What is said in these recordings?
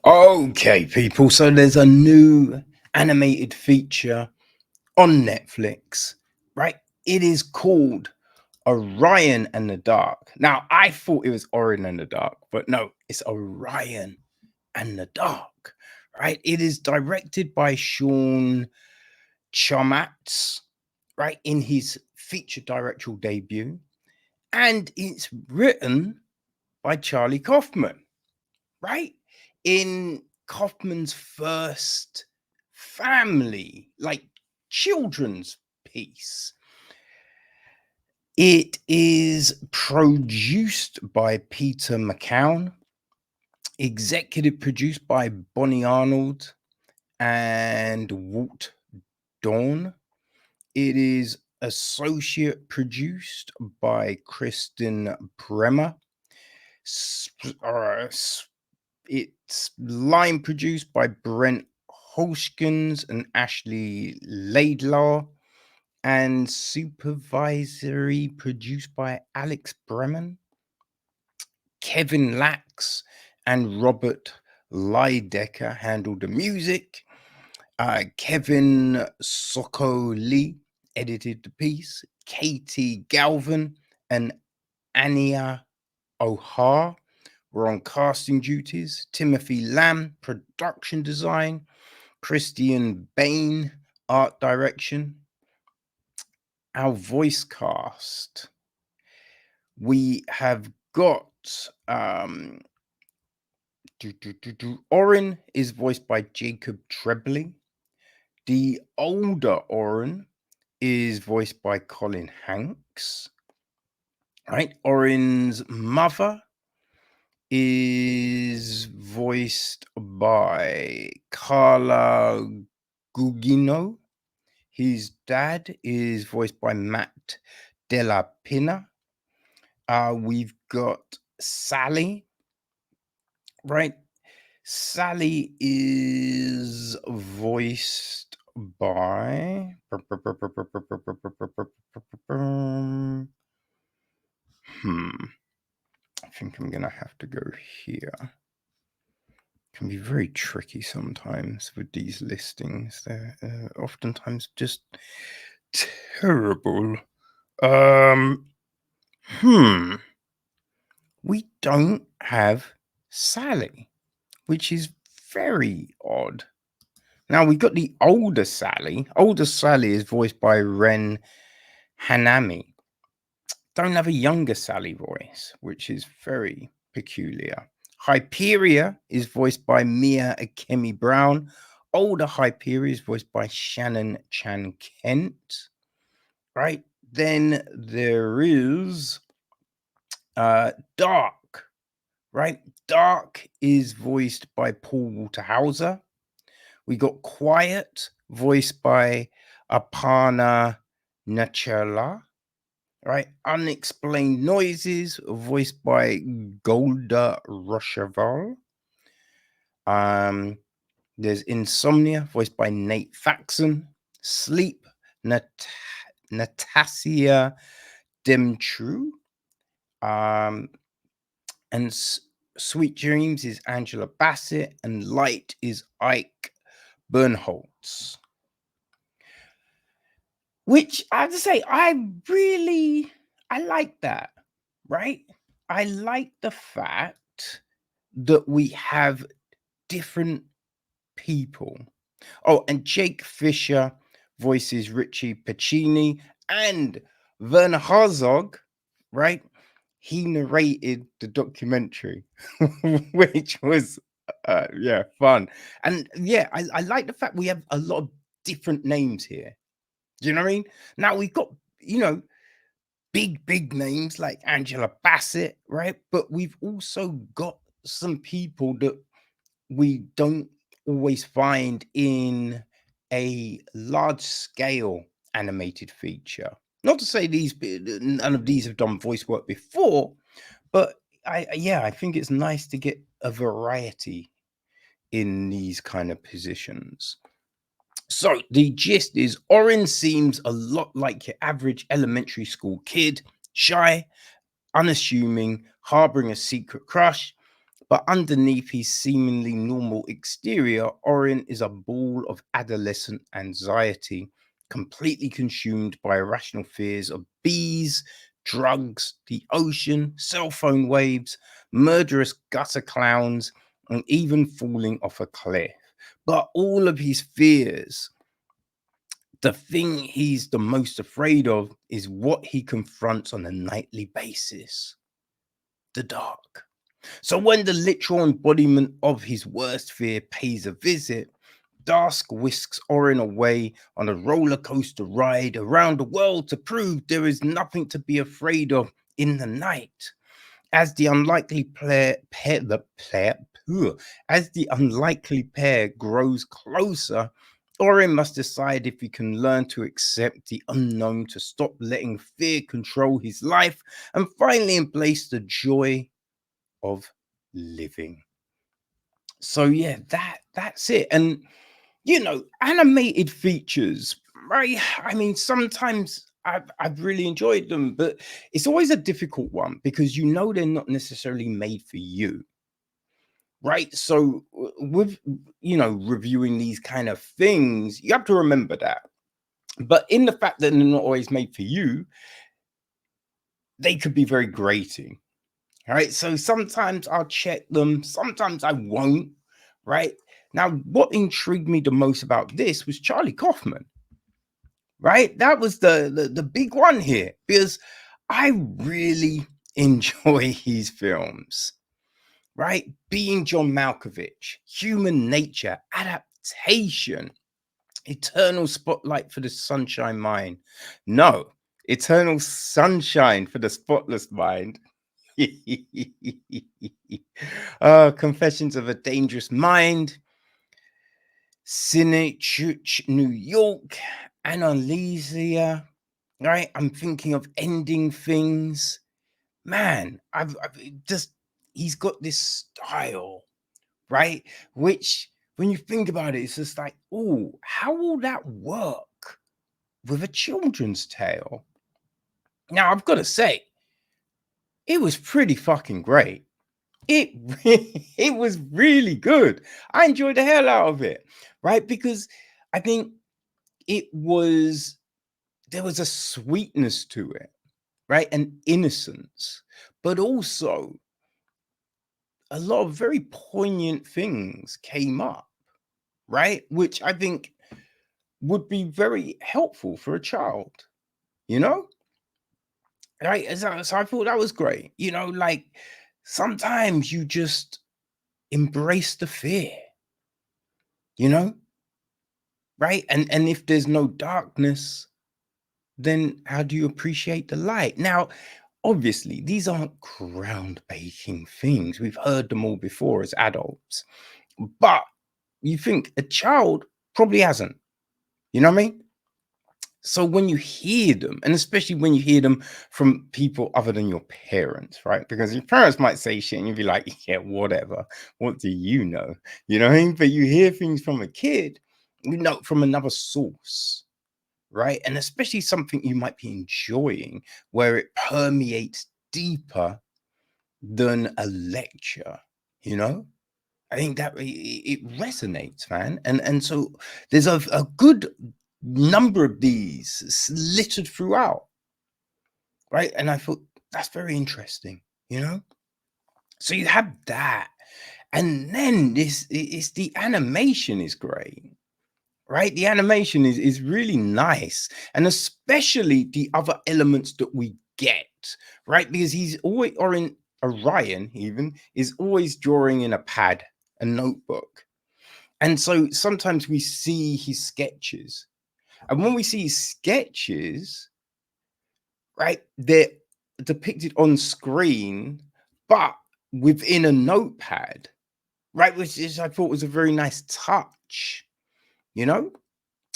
Okay, people. So there's a new animated feature on Netflix, right? It is called Orion and the Dark. Now, I thought it was Orion and the Dark, but no, it's Orion and the Dark, right? It is directed by Sean Charmatz, right, in his feature directorial debut, and it's written by Charlie Kaufman, right? In Kaufman's first family, like children's piece. It is produced by Peter McCown, executive produced by Bonnie Arnold and Walt Dawn. It is associate produced by Kristen Bremer. It's line produced by Brent Holskins and Ashley Laidlaw, and supervisory produced by Alex Bremen, Kevin Lax, and Robert Lydecker handled the music. Kevin Sokoli edited the piece. Katie Galvin and Anya O'Hare were on casting duties. Timothy Lamb, production design. Christian Bain, art direction. Our voice cast. We have got Orion is voiced by Jacob Tremblay. The older Orion is voiced by Colin Hanks. Right? Orion's mother is voiced by Carla Gugino. His dad is voiced by Matt Della Pina. We've got Sally, right? Sally is voiced by I think I'm gonna have to go here. Can be very tricky sometimes with these listings. They're oftentimes just terrible. We don't have Sally, which is very odd. Now we've got the older Sally. Older Sally is voiced by Ren Hanami. Don't have a younger Sally voice, which is very peculiar. Hyperia is voiced by Mia Akemi Brown. Older Hyperia is voiced by Shannon Chan Kent. Right? Then there is Dark. Right? Dark is voiced by Paul Walter Hauser. We got Quiet, voiced by Aparna Nachala. Right? Unexplained Noises, voiced by Golda Rocheval. There's Insomnia, voiced by Nate Faxon. Sleep, Natasha Demtrue. And Sweet Dreams is Angela Bassett, and Light is Ike Bernholtz. Which I have to say, I like that, right? I like the fact that we have different people. Oh, and Jake Fisher voices Richie Pacini, and Werner Herzog, right? He narrated the documentary, which was fun. And yeah, I like the fact we have a lot of different names here. Do you know what I mean? Now we've got, big names like Angela Bassett, right? But we've also got some people that we don't always find in a large scale animated feature. Not to say none of these have done voice work before, but I think it's nice to get a variety in these kind of positions. So the gist is Orion seems a lot like your average elementary school kid, shy, unassuming, harboring a secret crush, But underneath his seemingly normal exterior, Orion is a ball of adolescent anxiety, completely consumed by irrational fears of bees, drugs, the ocean, cell phone waves, murderous gutter clowns, and even falling off a cliff. But all of his fears, the thing he's the most afraid of is what he confronts on a nightly basis: the dark. So when the literal embodiment of his worst fear pays a visit, Dusk whisks Orion away on a roller coaster ride around the world to prove there is nothing to be afraid of in the night. As the unlikely as the unlikely pair grows closer, Orion must decide if he can learn to accept the unknown, to stop letting fear control his life, and finally embrace the joy of living. So yeah, that's it. And animated features, right? I mean, sometimes I've really enjoyed them, but it's always a difficult one because they're not necessarily made for you, right? So with reviewing these kind of things, you have to remember that. But in the fact that they're not always made for you, they could be very grating. All right. So sometimes I'll check them, sometimes I won't. Right. Now, what intrigued me the most about this was Charlie Kaufman. Right. That was the big one here because I really enjoy his films. Right. Being John Malkovich, Human Nature, Adaptation, Eternal Spotlight for the Sunshine Mind. No, Eternal Sunshine for the Spotless Mind. Confessions of a Dangerous Mind, Church, New York, Analysia. Right, I'm thinking of Ending Things. Man, I've just he's got this style, right? Which, when you think about it, it's just like, oh, how will that work with a children's tale? Now, I've got to say, it was pretty fucking great. It was really good. I enjoyed the hell out of it, right? Because I think there was a sweetness to it, right? An innocence, but also a lot of very poignant things came up, right? Which I think would be very helpful for a child, you know? Right? So I thought that was great. Like sometimes you just embrace the fear, you know? Right? And if there's no darkness, then how do you appreciate the light? Now, obviously, these aren't groundbreaking things. We've heard them all before as adults. But you think a child probably hasn't. You know what I mean? So when you hear them, and especially when you hear them from people other than your parents, right? Because your parents might say shit and you'll be like, yeah, whatever. What do you know? You know what I mean? But you hear things from a kid, from another source, right? And especially something you might be enjoying where it permeates deeper than a lecture, you know? I think that it resonates, man. And so there's a good number of these littered throughout, right? And I thought that's very interesting, you know? So you have that. And then this is the animation is great, right? The animation is really nice, and especially the other elements that we get, right? Because he's always, or in Orion even, is always drawing in a pad, a notebook. And so sometimes we see his sketches. And when we see his sketches, right, they're depicted on screen, but within a notepad, right? Which is, I thought, was a very nice touch, you know?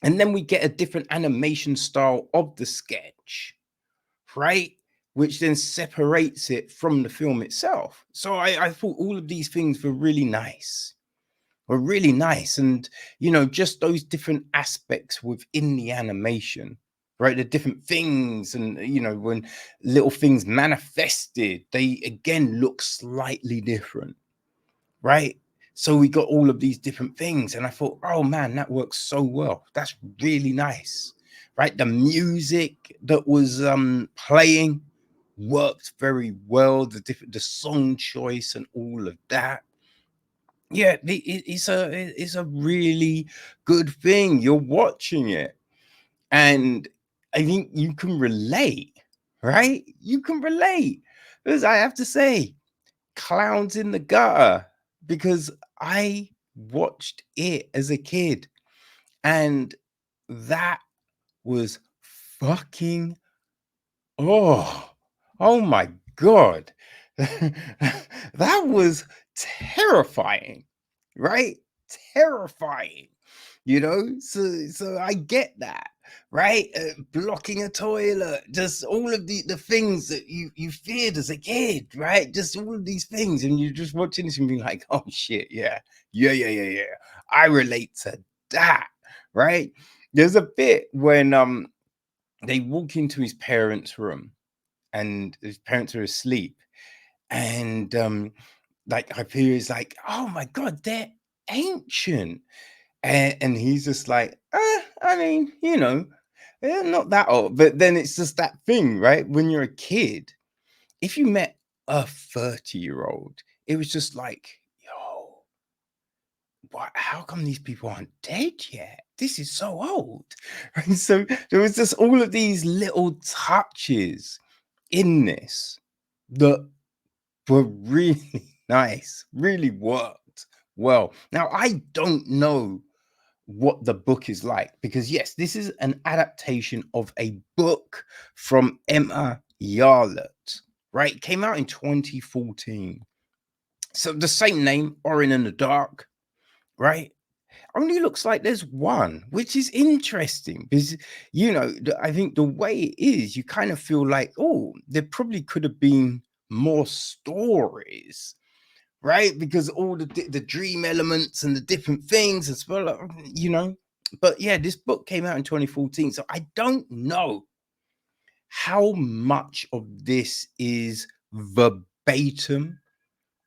And then we get a different animation style of the sketch, right? Which then separates it from the film itself. So I thought all of these things were really nice. And just those different aspects within the animation, right? The different things, and when little things manifested, they again look slightly different, right? So we got all of these different things, and I thought, oh man, that works so well. That's really nice, right? The music that was playing worked very well. The song choice and all of that. Yeah, it's a really good thing. You're watching it, and I think you can relate, right? You can relate, because I have to say, Clowns in the Gutter, because I watched it as a kid, and that was fucking oh, oh my God. That was terrifying, right? Terrifying, so I get that, right? Blocking a toilet, just all of the things that you feared as a kid, right? Just all of these things, and you're just watching this and being like, oh shit, yeah, I relate to that, right? There's a bit when they walk into his parents' room, and his parents are asleep, and like Hyperion is like, oh my God, they're ancient. And he's just like, I mean, they're not that old. But then it's just that thing, right? When you're a kid, if you met a 30-year-old, it was just like, yo, what? How come these people aren't dead yet? This is so old. And so there was just all of these little touches in this that were really nice, really worked well. Now, I don't know what the book is like, because yes, this is an adaptation of a book from Emma Yarlett, right? It came out in 2014. So the same name, Orion in the Dark, right? Only looks like there's one, which is interesting, because I think the way it is, you kind of feel like, oh, there probably could have been more stories, right? Because all the dream elements and the different things as well, But yeah, this book came out in 2014, so I don't know how much of this is verbatim,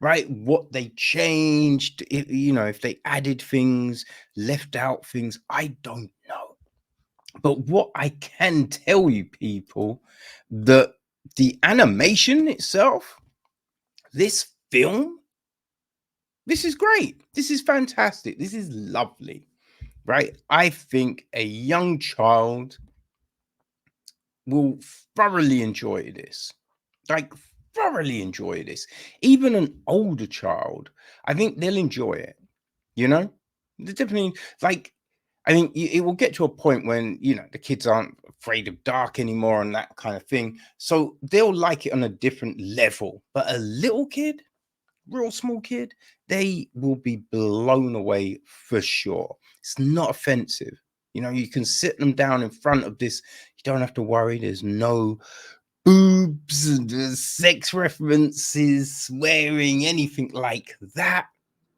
right? What they changed, if they added things, left out things, I don't know. But what I can tell you, people, that the animation itself, this film, this is great. This is fantastic. This is lovely, right? I think a young child will thoroughly enjoy this. Like, thoroughly enjoy this. Even an older child, I think they'll enjoy it. You know, they definitely, like, I think it will get to a point when the kids aren't afraid of dark anymore and that kind of thing. So they'll like it on a different level. But a little kid, real small kid, they will be blown away for sure. It's not offensive. You can sit them down in front of this. You don't have to worry. There's no boobs, and sex references, swearing, anything like that.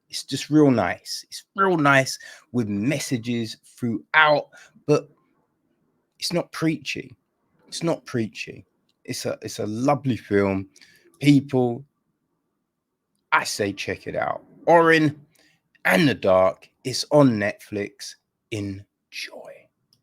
It's just real nice. It's real nice with messages throughout, but it's not preachy. It's not preachy. It's a lovely film. People, I say check it out. Orion and the Dark is on Netflix. Enjoy.